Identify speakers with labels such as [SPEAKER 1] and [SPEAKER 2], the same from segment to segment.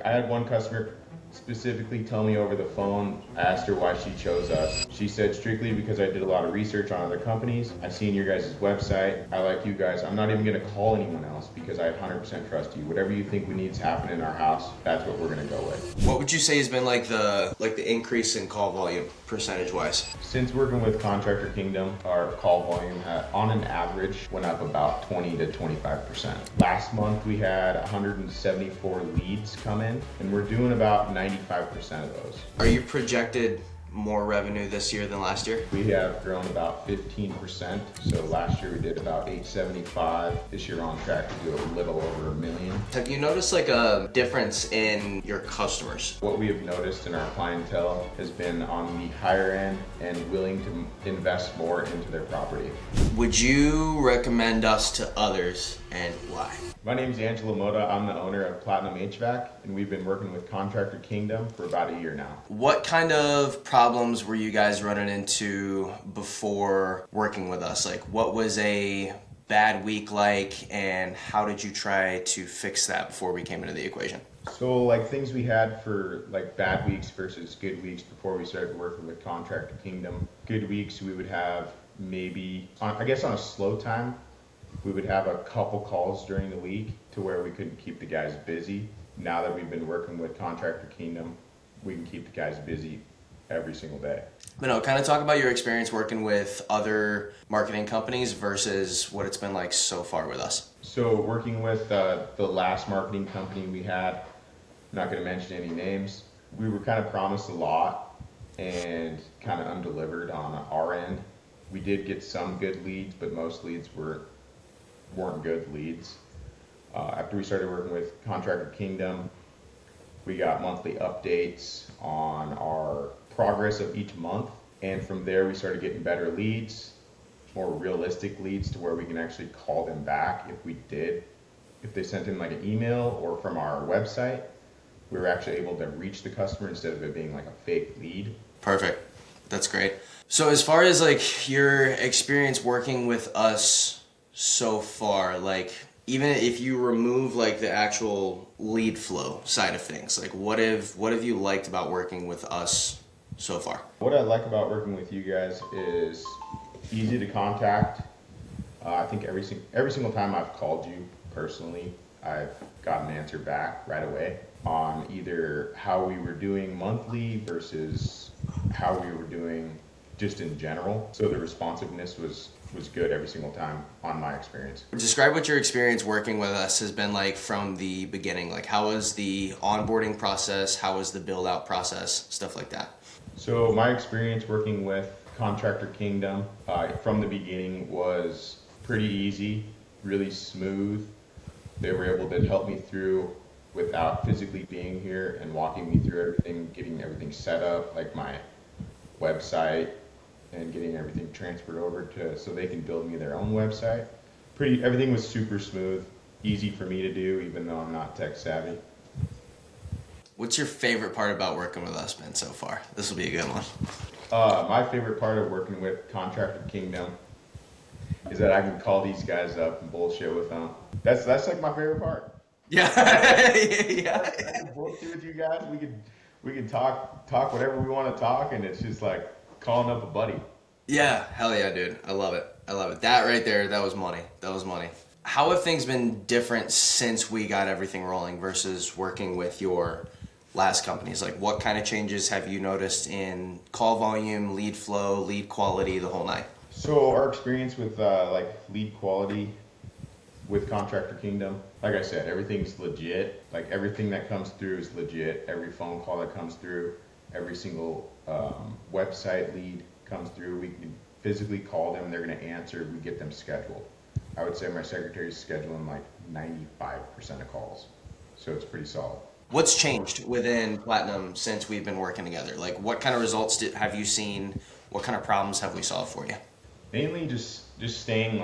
[SPEAKER 1] I had one customer specifically tell me over the phone. I asked her why she chose us. She said strictly because I did a lot of research on other companies. I seen your guys' website. I like you guys. I'm not even gonna call anyone else because I 100% trust you. Whatever you think we needs to happen in our house, that's what we're gonna go with.
[SPEAKER 2] What would you say has been like the increase in call volume percentage wise?
[SPEAKER 1] Since working with Contractor Kingdom, our call volume on an average went up about 20 to 25%. Last month we had 174 leads come in, and we're doing about 95% of those.
[SPEAKER 2] Are you projected more revenue this year than last year?
[SPEAKER 1] We have grown about 15%. So last year we did about 875. This year on track to do a little over $1 million.
[SPEAKER 2] Have you noticed like a difference in your customers?
[SPEAKER 1] What we have noticed in our clientele has been on the higher end and willing to invest more into their property.
[SPEAKER 2] Would you recommend us to others, and why?
[SPEAKER 1] My name is Angelo Moda. I'm the owner of Platinum HVAC, and we've been working with Contractor Kingdom for about a year now.
[SPEAKER 2] What kind of problems were you guys running into before working with us? Like, what was a bad week like, and how did you try to fix that before we came into the equation?
[SPEAKER 1] So like things we had for like bad weeks versus good weeks before we started working with Contractor Kingdom. Good weeks we would have maybe, I guess on a slow time, we would have a couple calls during the week to where we couldn't keep the guys busy. Now that we've been working with Contractor Kingdom, we can keep the guys busy every single day.
[SPEAKER 2] But no, kind of talk about your experience working with other marketing companies versus what it's been like so far with us.
[SPEAKER 1] So working with the last marketing company we had, I'm not going to mention any names, we were kind of promised a lot and kind of undelivered on our end. We did get some good leads, but most leads weren't good leads. After we started working with Contractor Kingdom, we got monthly updates on our progress of each month, and from there we started getting better leads, more realistic leads to where we can actually call them back if they sent in like an email or from our website. We were actually able to reach the customer instead of it being like a fake lead.
[SPEAKER 2] Perfect. That's great. So as far as like your experience working with us so far, like even if you remove like the actual lead flow side of things, like what have you liked about working with us so far?
[SPEAKER 1] What I like about working with you guys is easy to contact. I think every single time I've called you personally, I've got an answer back right away on either how we were doing monthly versus how we were doing just in general. So the responsiveness was good every single time on my experience.
[SPEAKER 2] Describe what your experience working with us has been like from the beginning. Like how was the onboarding process? How was the build out process? Stuff like that.
[SPEAKER 1] So my experience working with Contractor Kingdom from the beginning was pretty easy, really smooth. They were able to help me through without physically being here and walking me through everything, getting everything set up, like my website, and getting everything transferred over so they can build me their own website. Everything was super smooth, easy for me to do, even though I'm not tech savvy.
[SPEAKER 2] What's your favorite part about working with us, Ben, so far? This will be a good one.
[SPEAKER 1] My favorite part of working with Contractor Kingdom is that I can call these guys up and bullshit with them. That's like my favorite part.
[SPEAKER 2] Yeah. Yeah.
[SPEAKER 1] Bullshit with you guys. We can talk whatever we want to talk, and it's just like calling up a buddy.
[SPEAKER 2] Yeah, hell yeah, dude. I love it. That right there, that was money. How have things been different since we got everything rolling versus working with your last companies? Like what kind of changes have you noticed in call volume, lead flow, lead quality, the whole nine?
[SPEAKER 1] So our experience with like lead quality with Contractor Kingdom, like I said, everything's legit. Like everything that comes through is legit. Every phone call that comes through, every single website lead comes through. We can physically call them. They're going to answer. We get them scheduled. I would say my secretary's scheduling like 95% of calls. So it's pretty solid.
[SPEAKER 2] What's changed within Platinum since we've been working together? Like what kind of results have you seen? What kind of problems have we solved for you?
[SPEAKER 1] Mainly just staying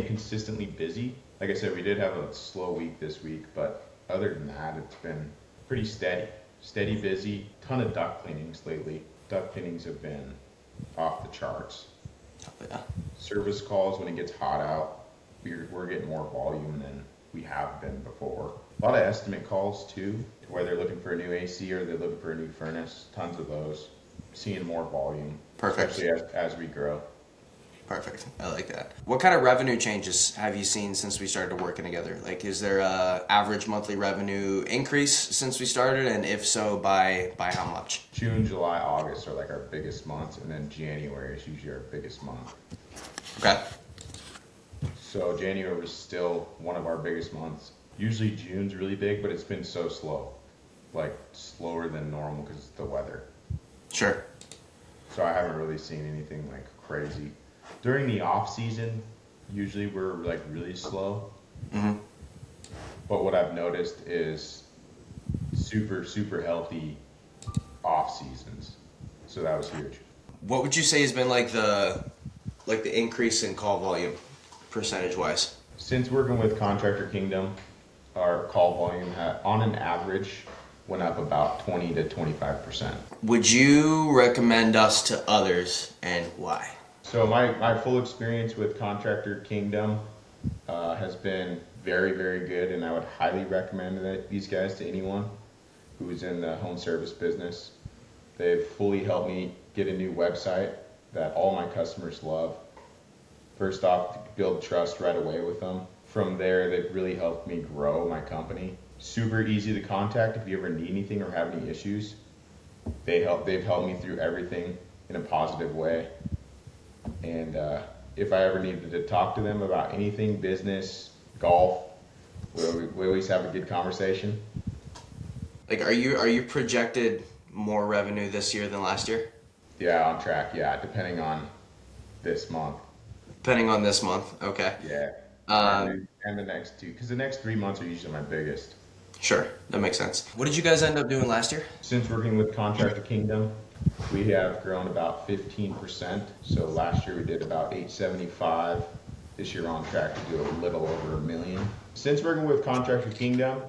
[SPEAKER 1] consistently busy. Like I said, we did have a slow week this week, but other than that, it's been pretty steady busy. Ton of duct cleanings lately. Duct cleanings have been off the charts.
[SPEAKER 2] Oh, yeah.
[SPEAKER 1] Service calls when it gets hot out, we're getting more volume than we have been before. A lot of estimate calls too, where they're looking for a new AC or they're looking for a new furnace. Tons of those. Seeing more volume,
[SPEAKER 2] Perfect.
[SPEAKER 1] especially as we grow.
[SPEAKER 2] Perfect. I like that. What kind of revenue changes have you seen since we started working together? Like, is there a average monthly revenue increase since we started, and if so, by how much?
[SPEAKER 1] June, July, August are like our biggest months, and then January is usually our biggest month.
[SPEAKER 2] Okay.
[SPEAKER 1] So January was still one of our biggest months. Usually June's really big, but it's been so slow, like slower than normal because of the weather.
[SPEAKER 2] Sure.
[SPEAKER 1] So I haven't really seen anything like crazy. During the off season, usually we're like really slow.
[SPEAKER 2] Mm-hmm.
[SPEAKER 1] But what I've noticed is super healthy off seasons. So that was huge.
[SPEAKER 2] What would you say has been like the increase in call volume, percentage wise?
[SPEAKER 1] Since working with Contractor Kingdom, our call volume on an average went up about 20 to 25%.
[SPEAKER 2] Would you recommend us to others, and why?
[SPEAKER 1] So my full experience with Contractor Kingdom has been very good, and I would highly recommend these guys to anyone who's in the home service business. They've fully helped me get a new website that all my customers love. First off, build trust right away with them. From there, they've really helped me grow my company. Super easy to contact if you ever need anything or have any issues. They've helped me through everything in a positive way. And if I ever needed to talk to them about anything, business, golf, we always have a good conversation.
[SPEAKER 2] Like, are you projected more revenue this year than last year?
[SPEAKER 1] Yeah, on track. Yeah, depending on this month.
[SPEAKER 2] Depending on this month, okay.
[SPEAKER 1] Yeah. And the next two, because the next 3 months are usually my biggest.
[SPEAKER 2] Sure, that makes sense. What did you guys end up doing last year?
[SPEAKER 1] Since working with Contractor Kingdom, we have grown about 15%. So last year we did about 875. This year on track to do a little over $1 million. Since working with Contractor Kingdom,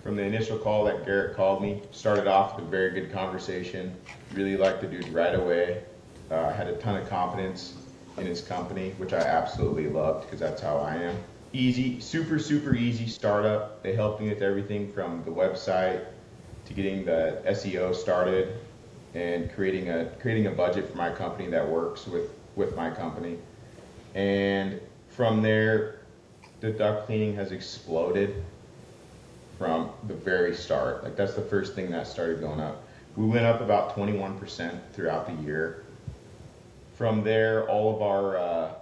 [SPEAKER 1] from the initial call that Garrett called me, started off with a very good conversation. Really liked the dude right away. Had a ton of confidence in his company, which I absolutely loved because that's how I am. Easy, super easy startup. They helped me with everything from the website to getting the SEO started and creating a budget for my company that works with my company. And from there, the duct cleaning has exploded from the very start. Like that's the first thing that started going up. We went up about 21% throughout the year. From there, all of our,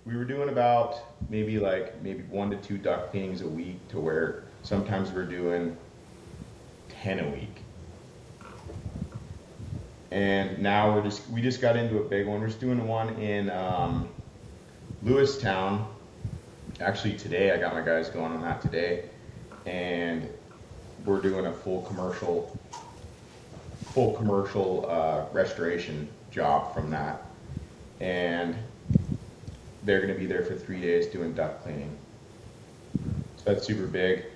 [SPEAKER 1] we were doing about maybe 1 to 2 duct cleanings a week, to where sometimes we're doing 10 a week. And now we just got into a big one. We're just doing one in Lewistown. Actually today, I got my guys going on that today. And we're doing a full commercial restoration job from that. And they're going to be there for 3 days doing duct cleaning. So that's super big.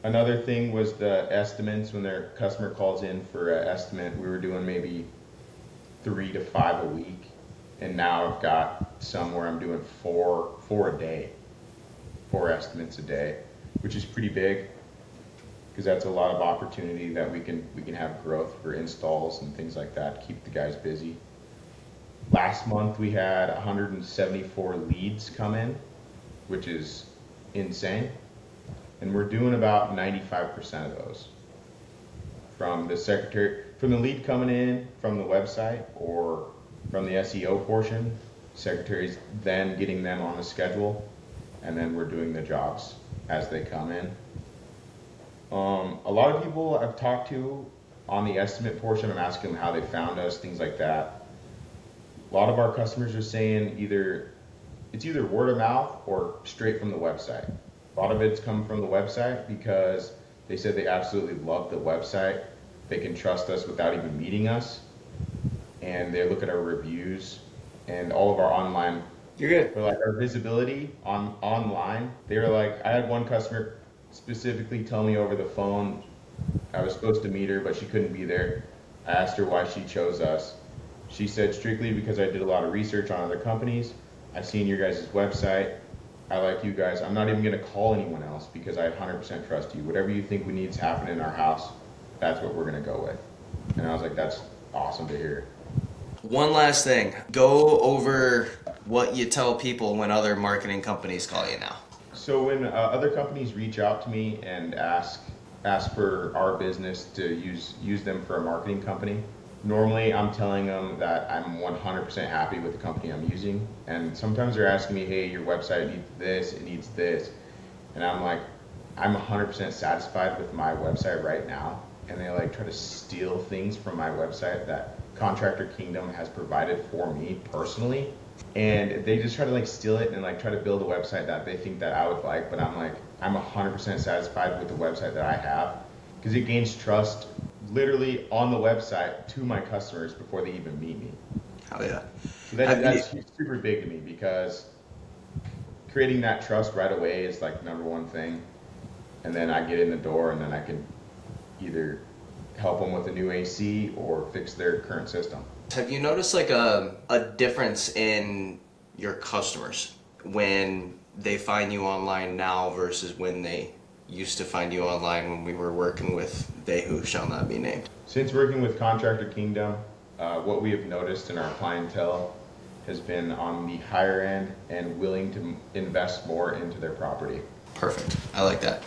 [SPEAKER 1] Another thing was the estimates. When their customer calls in for an estimate, we were doing maybe 3 to 5 a week. And now I've got some where I'm doing four a day, 4 estimates a day, which is pretty big because that's a lot of opportunity that we can have growth for installs and things like that, keep the guys busy. Last month we had 174 leads come in, which is insane. And we're doing about 95% of those. From the lead coming in from the website or from the SEO portion, secretaries then getting them on the schedule, and then we're doing the jobs as they come in. A lot of people I've talked to on the estimate portion, I'm asking them how they found us, things like that. A lot of our customers are saying it's either word of mouth or straight from the website. A lot of it's come from the website because they said they absolutely love the website. They can trust us without even meeting us. And they look at our reviews and all of our online.
[SPEAKER 2] You're good.
[SPEAKER 1] For like our visibility online. They were like, I had one customer specifically tell me over the phone I was supposed to meet her, but she couldn't be there. I asked her why she chose us. She said, strictly because I did a lot of research on other companies. I've seen your guys' website. I like you guys. I'm not even going to call anyone else because I 100% trust you. Whatever you think we needs to happen in our house, that's what we're going to go with. And I was like, that's awesome to hear.
[SPEAKER 2] One last thing. Go over what you tell people when other marketing companies call you now.
[SPEAKER 1] So when other companies reach out to me and ask for our business to use them for a marketing company, normally I'm telling them that I'm 100% happy with the company I'm using. And sometimes they're asking me, hey, your website needs this, it needs this. And I'm like, I'm 100% satisfied with my website right now. And they like try to steal things from my website that Contractor Kingdom has provided for me personally. And they just try to like steal it and like try to build a website that they think that I would like. But I'm like, I'm 100% satisfied with the website that I have because it gains trust literally on the website to my customers before they even meet me.
[SPEAKER 2] Oh yeah.
[SPEAKER 1] So that's super big to me because creating that trust right away is like number one thing. And then I get in the door and then I can either help them with a new AC or fix their current system.
[SPEAKER 2] Have you noticed like a difference in your customers when they find you online now versus when they used to find you online when we were working with they who shall not be named?
[SPEAKER 1] Since working with Contractor Kingdom, what we have noticed in our clientele has been on the higher end and willing to invest more into their property.
[SPEAKER 2] Perfect. I like that.